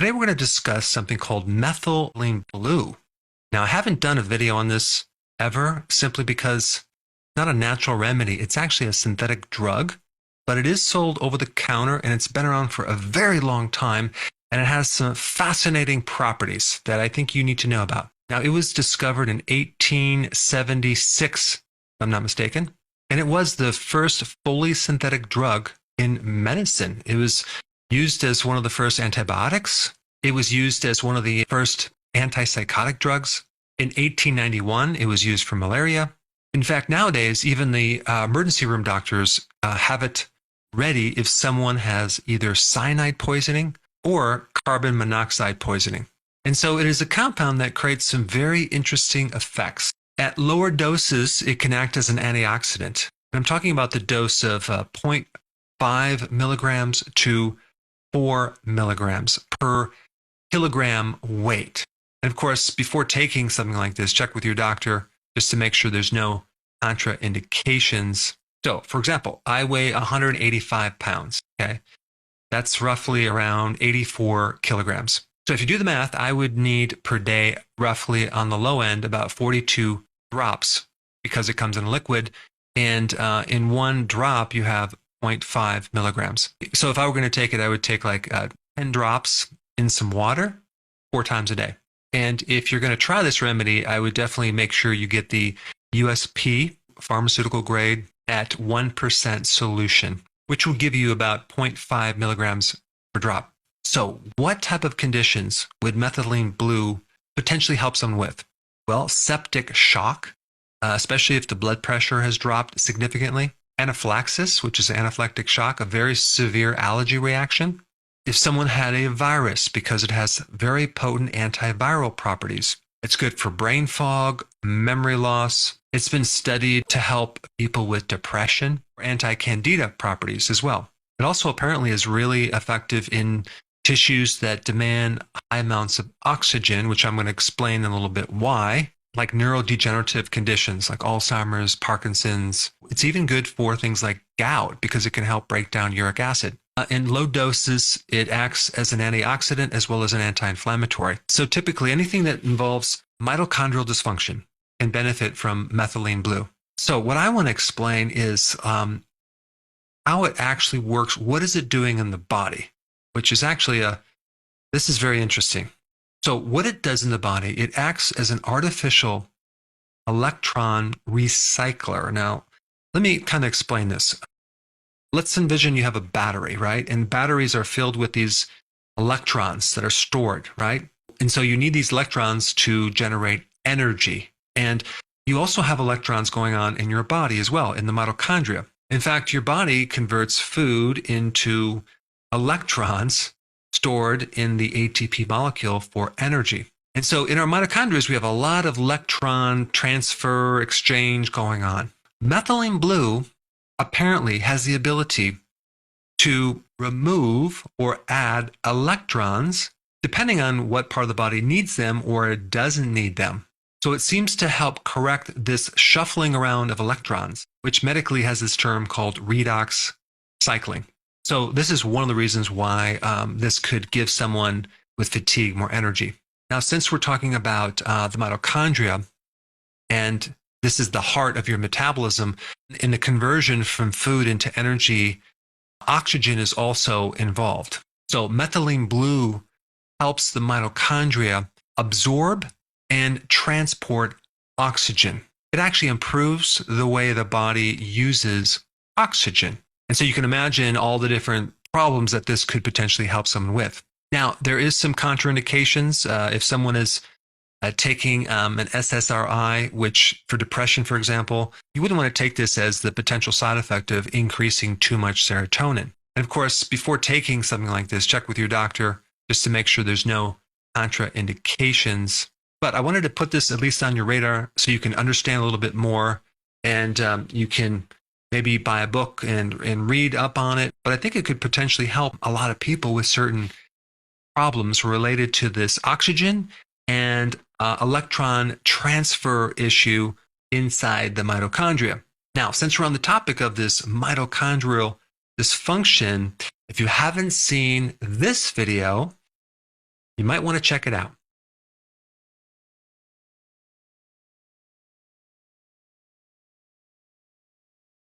Today we're going to discuss something called methylene blue. Now, I haven't done a video on this ever, simply because it's not a natural remedy. It's actually a synthetic drug, but it is sold over the counter and it's been around for a very long time, and it has some fascinating properties that I think you need to know about. Now, it was discovered in 1876, if I'm not mistaken, and it was the first fully synthetic drug in medicine. It was used as one of the first antibiotics. It was used as one of the first antipsychotic drugs. In 1891, it was used for malaria. In fact, nowadays, even the emergency room doctors have it ready if someone has either cyanide poisoning or carbon monoxide poisoning. And so it is a compound that creates some very interesting effects. At lower doses, it can act as an antioxidant. And I'm talking about the dose of 0.5 milligrams to 4 milligrams per kilogram weight. And of course, before taking something like this, check with your doctor just to make sure there's no contraindications. So, for example, I weigh 185 pounds, okay? That's roughly around 84 kilograms. So if you do the math, I would need per day, roughly on the low end, about 42 drops because it comes in a liquid. And in one drop, you have 0.5 milligrams. So if I were going to take it, I would take like 10 drops in some water 4 times a day. And if you're going to try this remedy, I would definitely make sure you get the USP pharmaceutical grade at 1% solution, which will give you about 0.5 milligrams per drop. So what type of conditions would methylene blue potentially help someone with? Well, septic shock, especially if the blood pressure has dropped significantly. Anaphylaxis, which is anaphylactic shock, a very severe allergy reaction. If someone had a virus, because it has very potent antiviral properties. It's good for brain fog, memory loss. It's been studied to help people with depression, anti-candida properties as well. It also apparently is really effective in tissues that demand high amounts of oxygen, which I'm going to explain in a little bit why, like neurodegenerative conditions like Alzheimer's, Parkinson's. It's even good for things like gout because it can help break down uric acid. In low doses, it acts as an antioxidant as well as an anti-inflammatory. So typically anything that involves mitochondrial dysfunction can benefit from methylene blue. So what I want to explain is how it actually works. What is it doing in the body? Which is actually this is very interesting. So what it does in the body, it acts as an artificial electron recycler. Now, let me kind of explain this. Let's envision you have a battery, right? And batteries are filled with these electrons that are stored, right? And so you need these electrons to generate energy. And you also have electrons going on in your body as well, in the mitochondria. In fact, your body converts food into electrons stored in the ATP molecule for energy. And so in our mitochondria, we have a lot of electron transfer exchange going on. Methylene blue apparently has the ability to remove or add electrons depending on what part of the body needs them or doesn't need them. So it seems to help correct this shuffling around of electrons, which medically has this term called redox cycling. So this is one of the reasons why this could give someone with fatigue more energy. Now, since we're talking about the mitochondria, and this is the heart of your metabolism, in the conversion from food into energy, oxygen is also involved. So methylene blue helps the mitochondria absorb and transport oxygen. It actually improves the way the body uses oxygen. And so you can imagine all the different problems that this could potentially help someone with. Now, there is some contraindications. If someone is taking an SSRI, which for depression, for example, you wouldn't want to take this as the potential side effect of increasing too much serotonin. And of course, before taking something like this, check with your doctor just to make sure there's no contraindications. But I wanted to put this at least on your radar so you can understand a little bit more, and you can maybe buy a book and read up on it. But I think it could potentially help a lot of people with certain problems related to this oxygen and electron transfer issue inside the mitochondria. Now, since we're on the topic of this mitochondrial dysfunction, if you haven't seen this video, You might want to check it out.